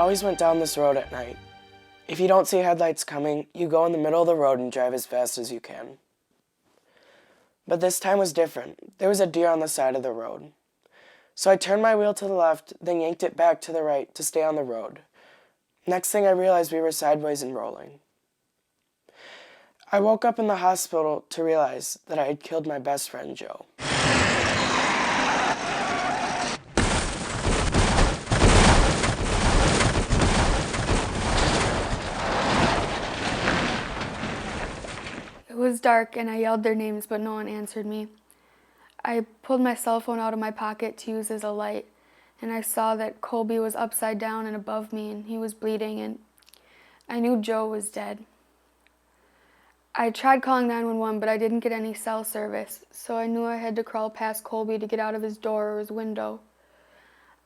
always went down this road at night. If you don't see headlights coming, you go in the middle of the road and drive as fast as you can. But this time was different. There was a deer on the side of the road. So I turned my wheel to the left, then yanked it back to the right to stay on the road. Next thing I realized we were sideways and rolling. I woke up in the hospital to realize that I had killed my best friend, Joe. It was dark and I yelled their names, but no one answered me. I pulled my cell phone out of my pocket to use as a light, and I saw that Colby was upside down and above me, and he was bleeding, and I knew Joe was dead. I tried calling 911, but I didn't get any cell service, so I knew I had to crawl past Colby to get out of his door or his window.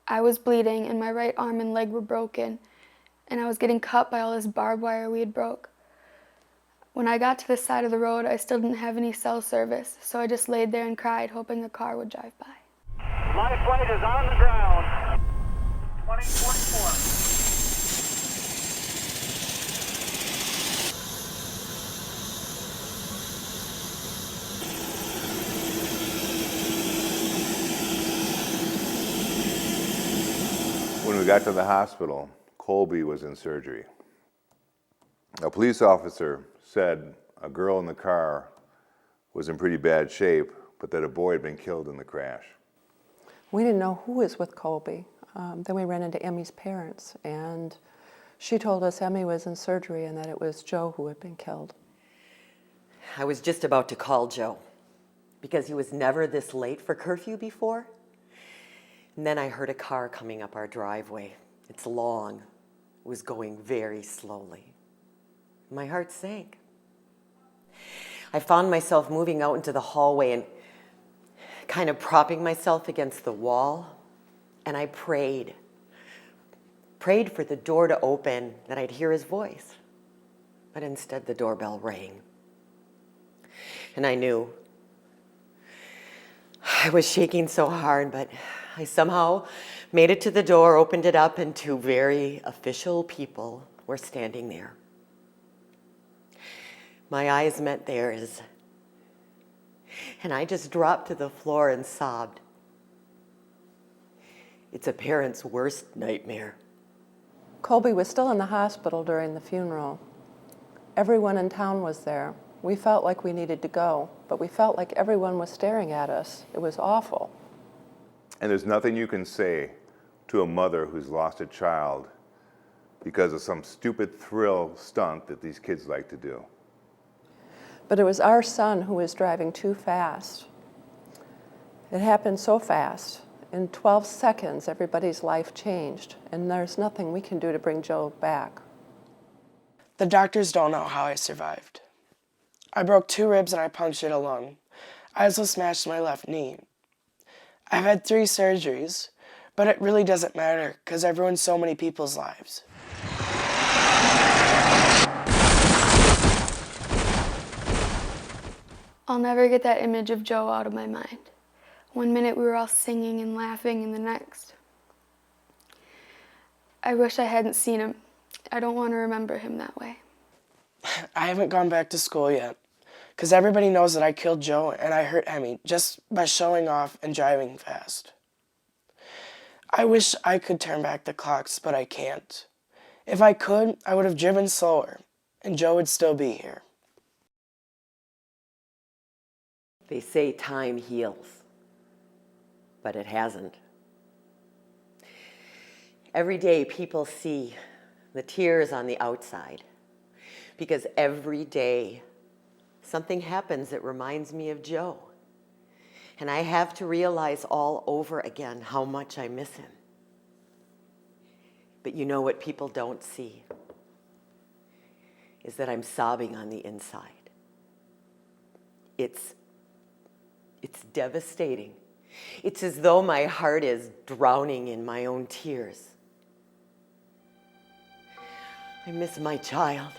I was bleeding, and my right arm and leg were broken, and I was getting cut by all this barbed wire we had broke. When I got to the side of the road, I still didn't have any cell service, so I just laid there and cried, hoping a car would drive by. Life flight is on the ground. 2044. When we got to the hospital, Colby was in surgery. A police officer said a girl in the car was in pretty bad shape, but that a boy had been killed in the crash. We didn't know who was with Colby. Then we ran into Emmy's parents, and she told us Emmy was in surgery and that it was Joe who had been killed. I was just about to call Joe because he was never this late for curfew before. And then I heard a car coming up our driveway. It's long. It was going very slowly. My heart sank. I found myself moving out into the hallway and kind of propping myself against the wall. And I prayed for the door to open, that I'd hear his voice. But instead the doorbell rang. And I knew. I was shaking so hard, but I somehow made it to the door, opened it up, and two very official people were standing there. My eyes met theirs, and I just dropped to the floor and sobbed. It's a parent's worst nightmare. Colby was still in the hospital during the funeral. Everyone in town was there. We felt like we needed to go, but we felt like everyone was staring at us. It was awful. And there's nothing you can say to a mother who's lost a child because of some stupid thrill stunt that these kids like to do. But it was our son who was driving too fast. It happened so fast. In 12 seconds, everybody's life changed, and there's nothing we can do to bring Joe back. The doctors don't know how I survived. I broke 2 ribs and I punctured a lung. I also smashed my left knee. I've had 3 surgeries, but it really doesn't matter because I've ruined so many people's lives. I'll never get that image of Joe out of my mind. One minute we were all singing and laughing, and the next. I wish I hadn't seen him. I don't want to remember him that way. I haven't gone back to school yet, because everybody knows that I killed Joe and I hurt Emmy just by showing off and driving fast. I wish I could turn back the clocks, but I can't. If I could, I would have driven slower, and Joe would still be here. They say time heals, but it hasn't. Every day people see the tears on the outside, because every day something happens that reminds me of Joe. And I have to realize all over again how much I miss him. But you know what people don't see is that I'm sobbing on the inside. It's devastating. It's as though my heart is drowning in my own tears. I miss my child.